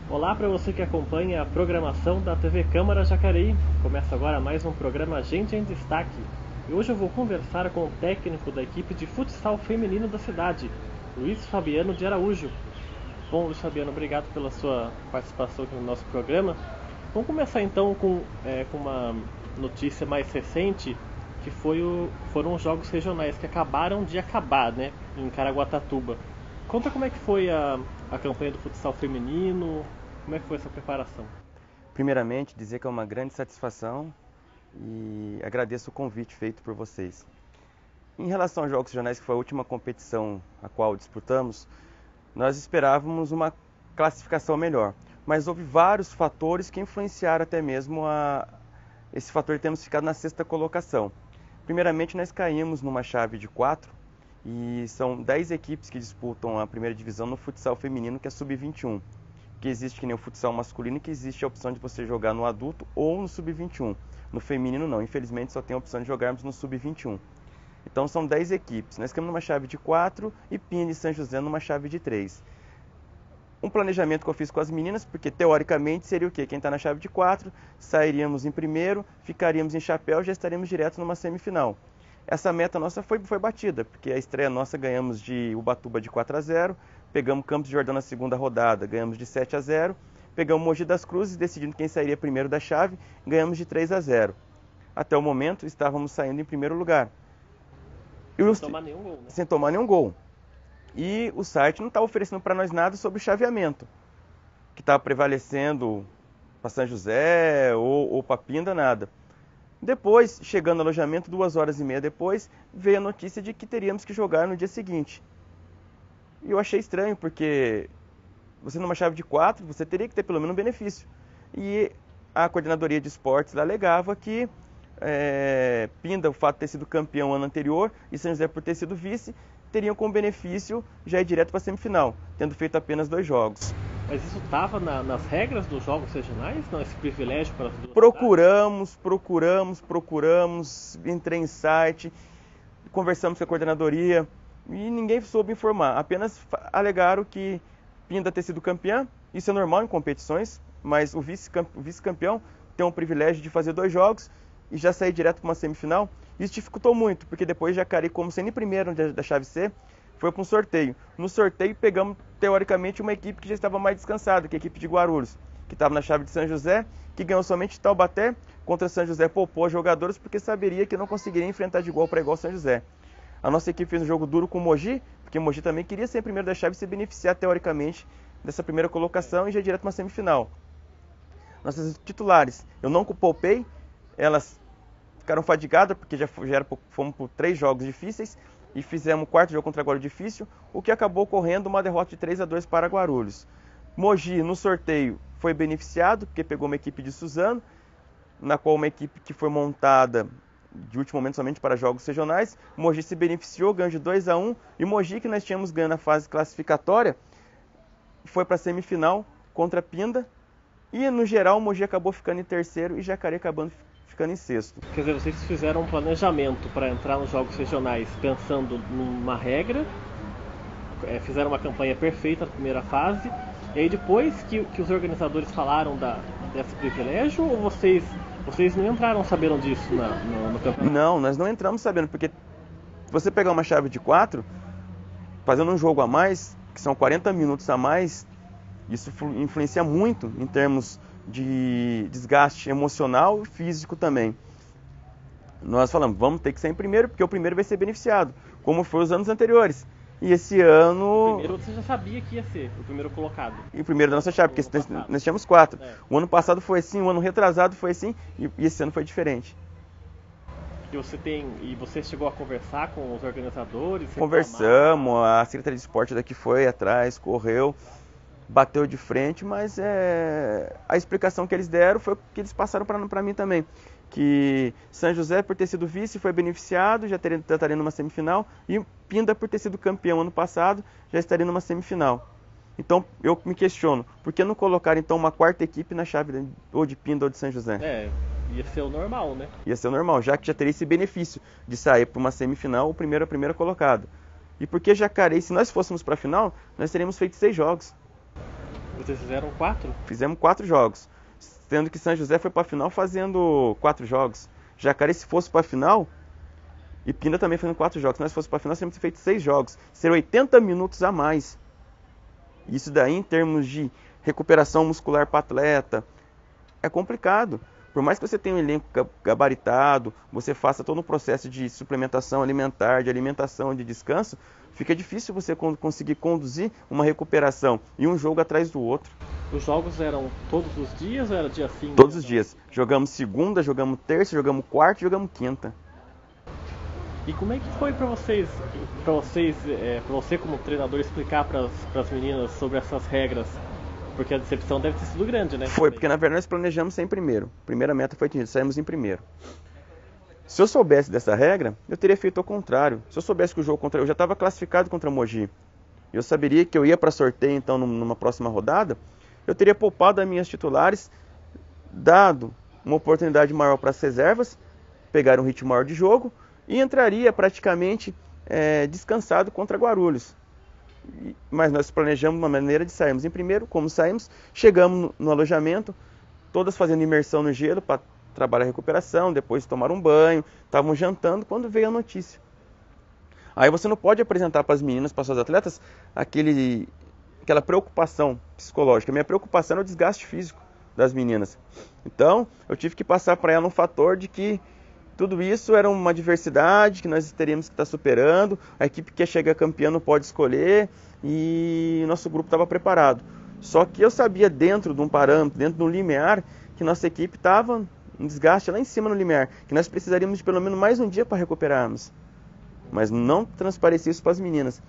Olá para você que acompanha a programação da TV Câmara Jacareí. Começa agora mais um programa Gente em Destaque. E hoje eu vou conversar com o técnico da equipe de futsal feminino da cidade, Luiz Fabiano de Araújo. Bom, Luiz Fabiano, obrigado pela sua participação aqui no nosso programa. Vamos começar então com uma notícia mais recente, que foram os jogos regionais que acabaram de acabar, né, em Caraguatatuba. Conta como é que foi a campanha do futsal feminino. Como é que foi essa preparação? Primeiramente, dizer que é uma grande satisfação e agradeço o convite feito por vocês. Em relação aos Jogos Regionais, que foi a última competição a qual disputamos, nós esperávamos uma classificação melhor, mas houve vários fatores que influenciaram até mesmo esse fator de termos ficado na sexta colocação. Primeiramente, nós caímos numa chave de 4 e são 10 equipes que disputam a primeira divisão no futsal feminino, que é sub-21. Que existe que nem o futsal masculino, que existe a opção de você jogar no adulto ou no sub-21. No feminino não, infelizmente só tem a opção de jogarmos no sub-21. Então são 10 equipes. Nós ficamos numa chave de 4 e Pinha de São José numa chave de 3. Um planejamento que eu fiz com as meninas, porque teoricamente seria o quê? Quem está na chave de 4, sairíamos em primeiro, ficaríamos em chapéu e já estaríamos direto numa semifinal. Essa meta nossa foi batida, porque a estreia nossa ganhamos de Ubatuba de 4-0, pegamos Campos de Jordão na segunda rodada, ganhamos de 7-0, pegamos Mogi das Cruzes, decidindo quem sairia primeiro da chave, ganhamos de 3-0. Até o momento estávamos saindo em primeiro lugar. Sem tomar nenhum gol, né? Sem tomar nenhum gol. E o site não estava oferecendo para nós nada sobre o chaveamento, que estava prevalecendo para São José ou para Pinda, nada. Depois, chegando no alojamento, 2h30 depois, veio a notícia de que teríamos que jogar no dia seguinte. E eu achei estranho, porque você numa chave de 4, você teria que ter pelo menos um benefício. E a coordenadoria de esportes alegava que Pinda, o fato de ter sido campeão ano anterior, e São José por ter sido vice, teriam como benefício já ir direto para a semifinal, tendo feito apenas 2 jogos. Mas isso estava nas regras dos jogos regionais? Não, esse privilégio para as duas Procuramos, entrei em site, conversamos com a coordenadoria e ninguém soube informar. Apenas alegaram que Pinda ter sido campeã, isso é normal em competições, mas o vice-campeão tem um privilégio de fazer 2 jogos e já sair direto para uma semifinal. Isso dificultou muito, porque depois Jacareí, como sendo em primeiro da chave C, foi para um sorteio. No sorteio pegamos, teoricamente, uma equipe que já estava mais descansada, que é a equipe de Guarulhos, que estava na chave de São José, que ganhou somente Taubaté. Contra São José poupou jogadores porque saberia que não conseguiria enfrentar de igual para igual São José. A nossa equipe fez um jogo duro com o Mogi, porque o Mogi também queria ser primeiro da chave e se beneficiar teoricamente dessa primeira colocação e já direto para uma semifinal. Nossas titulares, eu não poupei, elas ficaram fadigadas porque fomos por 3 jogos difíceis, e fizemos o 4º jogo contra Guarulhos difícil, o que acabou ocorrendo uma derrota de 3-2 para Guarulhos. Mogi, no sorteio, foi beneficiado, porque pegou uma equipe de Suzano, na qual uma equipe que foi montada de último momento somente para jogos regionais. Mogi se beneficiou, ganhou de 2-1, e Mogi, que nós tínhamos ganho na fase classificatória, foi para a semifinal contra Pinda, e no geral Mogi acabou ficando em terceiro e Jacareí acabando ficando em sexto. Quer dizer, vocês fizeram um planejamento para entrar nos jogos regionais pensando numa regra, fizeram uma campanha perfeita na primeira fase, e aí depois que os organizadores falaram desse privilégio, ou vocês não entraram sabendo disso no campeonato? Não, nós não entramos sabendo, porque você pegar uma chave de 4, fazendo um jogo a mais, que são 40 minutos a mais, isso influencia muito em termos de desgaste emocional e físico também. Nós falamos, vamos ter que ser em primeiro, porque o primeiro vai ser beneficiado, como foi os anos anteriores. E esse ano... O primeiro você já sabia que ia ser o primeiro colocado. E o primeiro da nossa chave, porque nós tínhamos 4. O ano passado foi assim, o ano retrasado foi assim, e esse ano foi diferente. E você chegou a conversar com os organizadores? Conversamos, a Secretaria de Esporte daqui foi atrás, correu, bateu de frente, mas a explicação que eles deram foi o que eles passaram para mim também. que São José, por ter sido vice, foi beneficiado, já estaria numa semifinal, e Pinda, por ter sido campeão ano passado, já estaria numa semifinal. Então, eu me questiono, por que não colocar então uma quarta equipe na chave ou de Pinda ou de São José? Ia ser o normal, né? Ia ser o normal, já que já teria esse benefício de sair para uma semifinal, o primeiro colocado. E porque Jacareí, se nós fôssemos para a final, nós teríamos feito 6 jogos. Vocês fizeram 4? Fizemos 4 jogos. Sendo que São José foi para a final fazendo 4 jogos. Jacareí, se fosse para a final, e Pinda também fazendo 4 jogos. Se nós fosse para a final, teríamos feito 6 jogos. Seriam 80 minutos a mais. Isso daí, em termos de recuperação muscular para atleta, é complicado. Por mais que você tenha um elenco gabaritado, você faça todo um processo de suplementação alimentar, de alimentação, de descanso, fica difícil você conseguir conduzir uma recuperação e um jogo atrás do outro. Os jogos eram todos os dias ou era dia sim? Todos os dias. Jogamos segunda, jogamos terça, jogamos quarta e jogamos quinta. E como é que foi para você como treinador explicar para as meninas sobre essas regras? Porque a decepção deve ter sido grande, né? Foi, porque na verdade nós planejamos ser em primeiro. Primeira meta foi atingida, saímos em primeiro. Se eu soubesse dessa regra, eu teria feito ao contrário. Se eu soubesse que o jogo contra eu já estava classificado contra Mogi, eu saberia que eu ia para sorteio então numa próxima rodada, eu teria poupado as minhas titulares, dado uma oportunidade maior para as reservas, pegar um ritmo maior de jogo e entraria praticamente descansado contra Guarulhos. Mas nós planejamos uma maneira de sairmos em primeiro. Como saímos, chegamos no alojamento, todas fazendo imersão no gelo para trabalhar a recuperação, depois tomaram um banho, estavam jantando quando veio a notícia. Aí você não pode apresentar para as meninas, para as suas atletas, aquela preocupação psicológica. A minha preocupação era o desgaste físico das meninas. Então, eu tive que passar para ela um fator de que tudo isso era uma adversidade que nós teríamos que estar superando. A equipe que chega campeã não pode escolher e o nosso grupo estava preparado. Só que eu sabia dentro de um parâmetro, dentro de um limiar, que nossa equipe estava um desgaste lá em cima no limiar, que nós precisaríamos de pelo menos mais um dia para recuperarmos. Mas não transparecia isso para as meninas.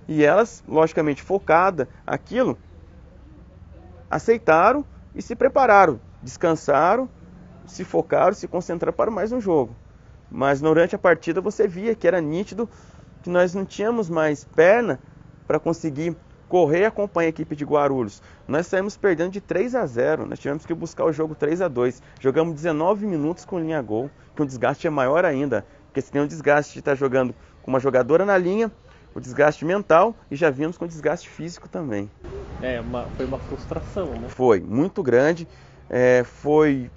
E elas, logicamente, focadas aquilo, aceitaram e se prepararam, descansaram, se focaram, se concentraram para mais um jogo. Mas durante a partida você via que era nítido que nós não tínhamos mais perna para conseguir correr e acompanhar a equipe de Guarulhos. Nós saímos perdendo de 3-0, nós tivemos que buscar o jogo 3-2. Jogamos 19 minutos com linha gol, que o desgaste é maior ainda, porque você tem o desgaste de estar jogando com uma jogadora na linha, o desgaste mental e já vimos com o desgaste físico também. Foi uma frustração, né? Foi, muito grande, foi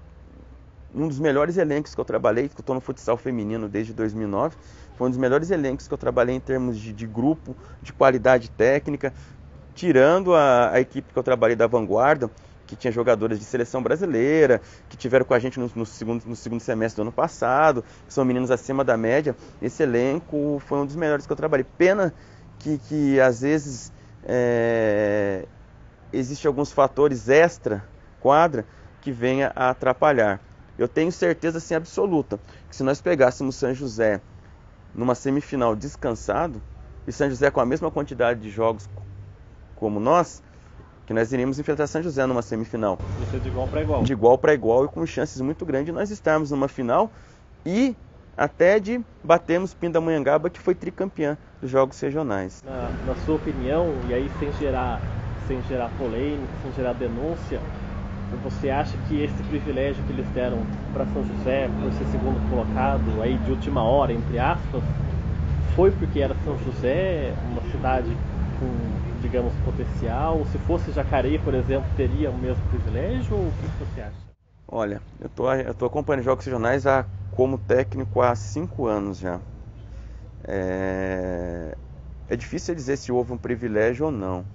um dos melhores elencos que eu trabalhei, que eu estou no futsal feminino desde 2009, foi um dos melhores elencos que eu trabalhei em termos de grupo, de qualidade técnica, tirando a equipe que eu trabalhei da Vanguarda, que tinha jogadoras de seleção brasileira, que tiveram com a gente no segundo semestre do ano passado, que são meninos acima da média. Esse elenco foi um dos melhores que eu trabalhei. Pena que às vezes existem alguns fatores extra quadra que venha a atrapalhar. Eu tenho certeza assim, absoluta que se nós pegássemos São José numa semifinal descansado, e São José com a mesma quantidade de jogos como nós, que nós iríamos enfrentar São José numa semifinal. Isso é de igual para igual. De igual para igual e com chances muito grandes de nós estarmos numa final e até de batermos Pindamonhangaba, que foi tricampeã dos jogos regionais. Na sua opinião, e aí sem gerar polêmica, sem gerar denúncia, você acha que esse privilégio que eles deram para São José por ser segundo colocado, aí de última hora, entre aspas, foi porque era São José, uma cidade com, digamos, potencial? Se fosse Jacareí, por exemplo, teria o mesmo privilégio? Ou o que você acha? Olha, eu tô acompanhando jogos regionais como técnico há 5 anos já. É difícil dizer se houve um privilégio ou não.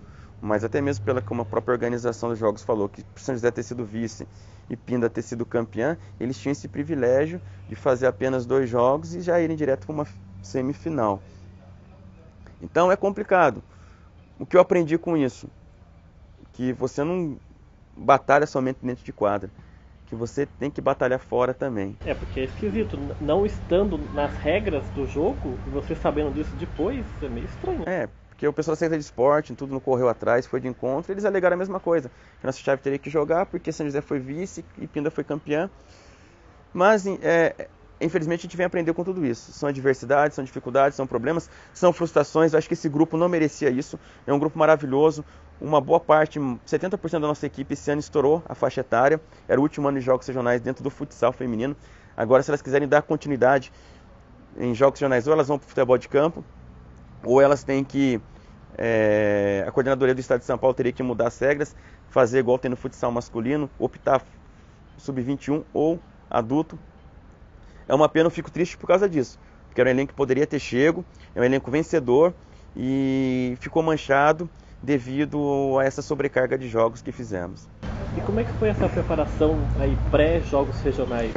Mas até mesmo como a própria organização dos jogos falou, que São José ter sido vice e Pinda ter sido campeã, eles tinham esse privilégio de fazer apenas 2 jogos e já irem direto para uma semifinal. Então é complicado. O que eu aprendi com isso? Que você não batalha somente dentro de quadra, que você tem que batalhar fora também. Porque é esquisito, não estando nas regras do jogo, e você sabendo disso depois, é meio estranho. Porque o pessoal da Secretaria de Esporte, tudo não correu atrás, foi de encontro, eles alegaram a mesma coisa. Que nossa chave teria que jogar porque São José foi vice e Pinda foi campeã. Mas, infelizmente, a gente vem aprender com tudo isso. São adversidades, são dificuldades, são problemas, são frustrações. Eu acho que esse grupo não merecia isso. É um grupo maravilhoso. Uma boa parte, 70% da nossa equipe esse ano estourou a faixa etária. Era o último ano de jogos regionais dentro do futsal feminino. Agora, se elas quiserem dar continuidade em jogos regionais, ou elas vão para o futebol de campo, ou elas têm que... a coordenadoria do Estado de São Paulo teria que mudar as regras, fazer igual tem no futsal masculino, optar sub-21 ou adulto. É uma pena, eu fico triste por causa disso, porque era um elenco que poderia ter chego, é um elenco vencedor e ficou manchado devido a essa sobrecarga de jogos que fizemos. E como é que foi essa preparação aí pré-jogos regionais?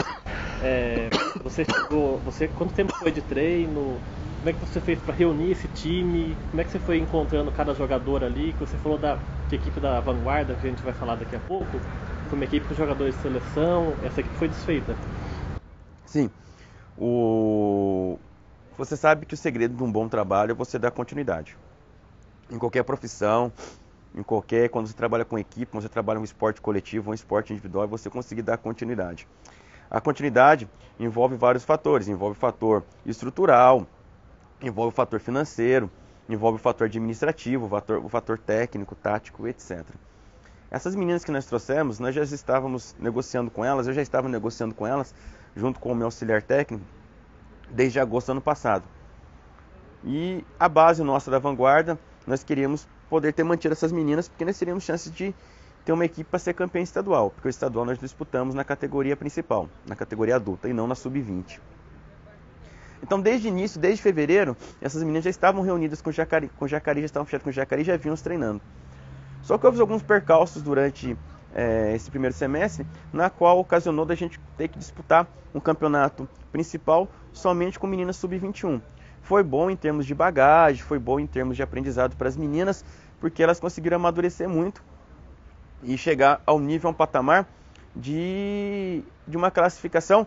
Quanto tempo foi de treino? Como é que você fez para reunir esse time? Como é que você foi encontrando cada jogador ali? Que você falou da equipe da Vanguarda, que a gente vai falar daqui a pouco. Foi uma equipe com jogadores de seleção. Essa equipe foi desfeita. Sim. Você sabe que o segredo de um bom trabalho é você dar continuidade. Em qualquer profissão, quando você trabalha com equipe, quando você trabalha em um esporte coletivo, um esporte individual, você conseguir dar continuidade. A continuidade envolve vários fatores. Envolve o fator estrutural, envolve o fator financeiro, envolve o fator administrativo, o fator técnico, tático, etc. Essas meninas que nós trouxemos, nós já estávamos negociando com elas, eu já estava negociando com elas, junto com o meu auxiliar técnico, desde agosto do ano passado. E a base nossa da Vanguarda, nós queríamos poder ter mantido essas meninas, porque nós teríamos chances de ter uma equipe para ser campeã estadual, porque o estadual nós disputamos na categoria principal, na categoria adulta, e não na sub-20. Então, desde início, desde fevereiro, essas meninas já estavam reunidas com o Jacareí, já estavam fechadas com o Jacareí e já vinham treinando. Só que houve alguns percalços durante esse primeiro semestre, na qual ocasionou da gente ter que disputar um campeonato principal somente com meninas sub-21. Foi bom em termos de bagagem, foi bom em termos de aprendizado para as meninas, porque elas conseguiram amadurecer muito e chegar ao nível, a um patamar de uma classificação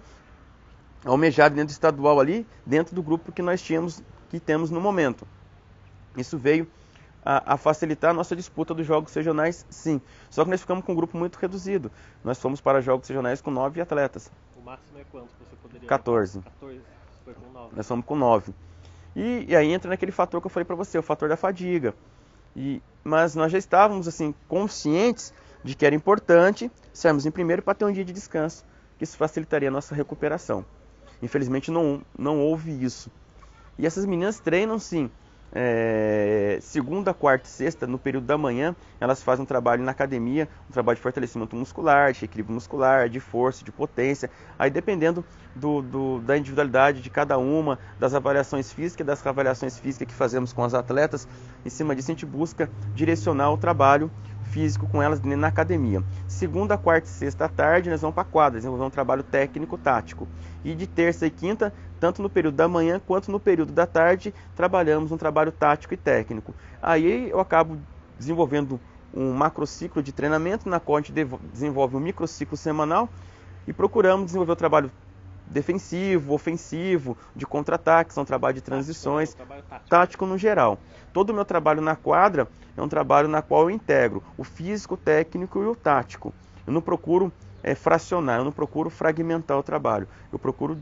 almejada dentro do estadual ali, dentro do grupo que temos no momento. Isso veio a facilitar a nossa disputa dos jogos regionais, sim. Só que nós ficamos com um grupo muito reduzido. Nós fomos para jogos regionais com 9 atletas. O máximo é quanto você poderia? 14. 14, foi com 9. Nós fomos com 9. E aí entra naquele fator que eu falei para você, o fator da fadiga. Mas nós já estávamos assim conscientes de que era importante sermos em primeiro para ter um dia de descanso, que isso facilitaria a nossa recuperação. Infelizmente não houve isso. E essas meninas treinam sim. Segunda, quarta e sexta, no período da manhã, elas fazem um trabalho na academia, um trabalho de fortalecimento muscular, de equilíbrio muscular, de força, de potência. Aí dependendo da individualidade de cada uma, das avaliações físicas que fazemos com as atletas, em cima disso a gente busca direcionar o trabalho físico com elas na academia. Segunda, quarta e sexta à tarde, nós vamos para a quadra, desenvolver um trabalho técnico-tático. E de terça e quinta, tanto no período da manhã quanto no período da tarde, trabalhamos um trabalho tático e técnico. Aí eu acabo desenvolvendo um macrociclo de treinamento, na qual a gente desenvolve um microciclo semanal e procuramos desenvolver o trabalho defensivo, ofensivo, de contra-ataque, são trabalho de transições, tático no geral. Todo o meu trabalho na quadra é um trabalho na qual eu integro o físico, o técnico e o tático. Eu não procuro fracionar, eu não procuro fragmentar o trabalho, eu procuro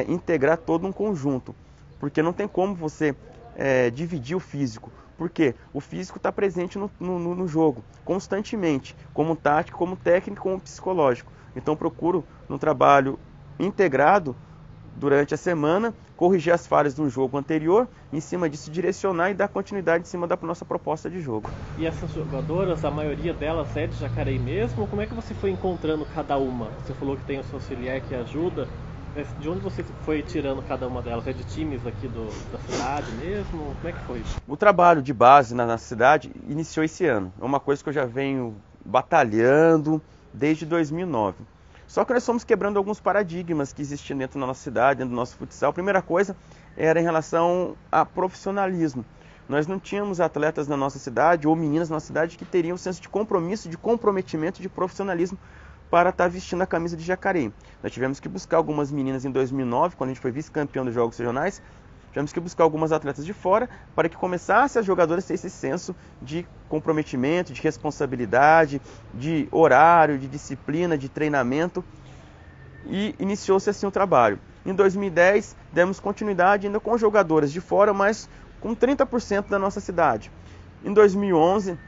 integrar todo um conjunto, porque não tem como você dividir o físico, porque o físico está presente no jogo, constantemente, como tático, como técnico, como psicológico. Então eu procuro, no trabalho integrado, durante a semana, corrigir as falhas do jogo anterior, em cima disso direcionar e dar continuidade em cima da nossa proposta de jogo. E essas jogadoras, a maioria delas é de Jacareí mesmo? Como é que você foi encontrando cada uma? Você falou que tem o seu auxiliar que ajuda, mas de onde você foi tirando cada uma delas? É de times aqui da cidade mesmo? Como é que foi? O trabalho de base na cidade iniciou esse ano. É uma coisa que eu já venho batalhando desde 2009. Só que nós fomos quebrando alguns paradigmas que existiam dentro da nossa cidade, dentro do nosso futsal. A primeira coisa era em relação a profissionalismo. Nós não tínhamos atletas na nossa cidade, ou meninas na nossa cidade, que teriam um senso de compromisso, de comprometimento, de profissionalismo para estar vestindo a camisa de Jacareí. Nós tivemos que buscar algumas meninas em 2009, quando a gente foi vice-campeão dos Jogos Regionais. Tivemos que buscar algumas atletas de fora para que começasse as jogadoras a ter esse senso de comprometimento, de responsabilidade, de horário, de disciplina, de treinamento. e iniciou-se assim o trabalho. Em 2010, demos continuidade ainda com jogadoras de fora, mas com 30% da nossa cidade. Em 2011,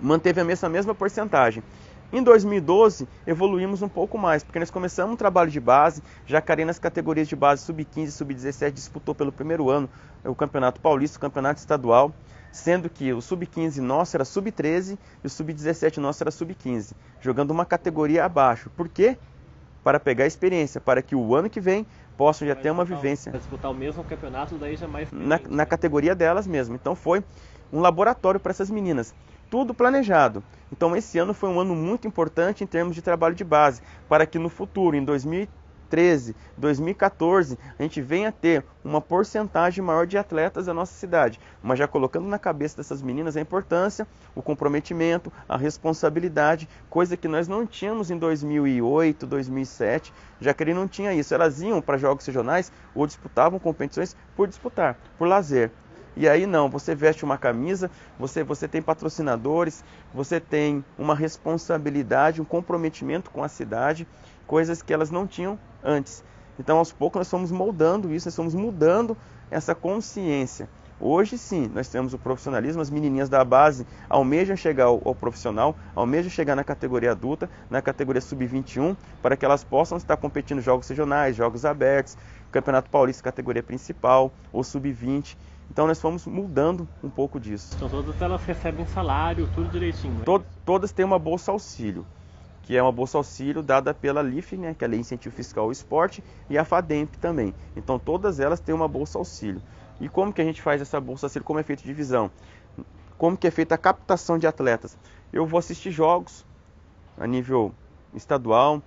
manteve essa mesma porcentagem. Em 2012, evoluímos um pouco mais, porque nós começamos um trabalho de base. Jacareí, nas categorias de base sub-15 e sub-17, disputou pelo primeiro ano o Campeonato Paulista, o Campeonato Estadual, sendo que o sub-15 nosso era sub-13 e o sub-17 nosso era sub-15, jogando uma categoria abaixo. Por quê? Para pegar experiência, para que o ano que vem possam já ter uma vivência. Para disputar o mesmo campeonato, daí já mais... Na categoria delas mesmo. Então foi um laboratório para essas meninas. Tudo planejado. Então esse ano foi um ano muito importante em termos de trabalho de base, para que no futuro, em 2013, 2014, a gente venha a ter uma porcentagem maior de atletas da nossa cidade. Mas já colocando na cabeça dessas meninas a importância, o comprometimento, a responsabilidade, coisa que nós não tínhamos em 2008, 2007. Jacareí não tinha isso. Elas iam para jogos regionais ou disputavam competições por disputar, por lazer. E aí não, você veste uma camisa, você tem patrocinadores, você tem uma responsabilidade, um comprometimento com a cidade, coisas que elas não tinham antes. Então, aos poucos, nós fomos moldando isso, nós fomos mudando essa consciência. Hoje, sim, nós temos o profissionalismo, as menininhas da base almejam chegar ao profissional, almejam chegar na categoria adulta, na categoria sub-21, para que elas possam estar competindo em jogos regionais, jogos abertos, Campeonato Paulista, categoria principal, ou sub-20. Então nós fomos mudando um pouco disso. Então todas elas recebem salário, tudo direitinho. Todas têm uma bolsa auxílio, que é uma bolsa auxílio dada pela LIF, né, que é a Lei de Incentivo Fiscal ao Esporte, e a FADEMP também. Então todas elas têm uma bolsa auxílio. E como que a gente faz essa bolsa auxílio? Como é feita a divisão? Como que é feita a captação de atletas? Eu vou assistir jogos a nível estadual,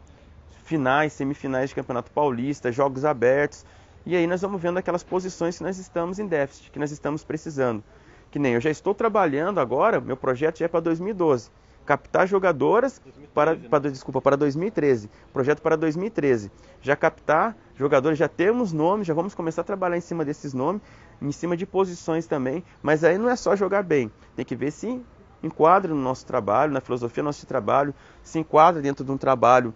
finais, semifinais de Campeonato Paulista, jogos abertos. E aí nós vamos vendo aquelas posições que nós estamos em déficit, que nós estamos precisando. Que nem eu já estou trabalhando agora, meu projeto já é para 2012. Captar jogadoras 2013, para 2013. Projeto para 2013. Já captar jogadores, já temos nomes, já vamos começar a trabalhar em cima desses nomes, em cima de posições também. Mas aí não é só jogar bem, tem que ver se enquadra no nosso trabalho, na filosofia do nosso trabalho, se enquadra dentro de um trabalho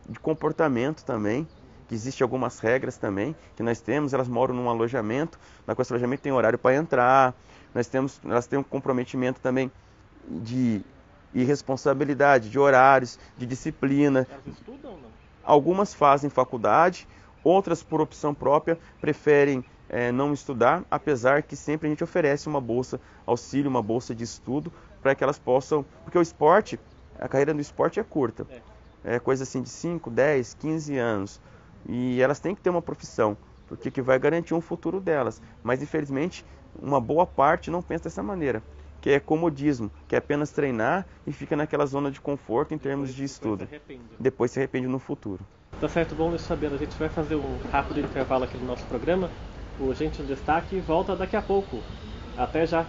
de comportamento também. Que existem algumas regras também que nós temos, elas moram num alojamento, na qual esse alojamento tem horário para entrar, elas têm um comprometimento também de irresponsabilidade, de horários, de disciplina. Elas estudam ou não? Algumas fazem faculdade, outras por opção própria preferem não estudar, apesar que sempre a gente oferece uma bolsa auxílio, uma bolsa de estudo, para que elas possam, porque o esporte, a carreira no esporte é curta, é coisa assim de 5, 10, 15 anos. E elas têm que ter uma profissão, porque que vai garantir um futuro delas. Mas, infelizmente, uma boa parte não pensa dessa maneira, que é comodismo, que é apenas treinar e fica naquela zona de conforto em termos de estudo. Depois se arrepende no futuro. Tá certo, bom isso sabendo. A gente vai fazer um rápido intervalo aqui no nosso programa. O Gente em Destaque volta daqui a pouco. Até já!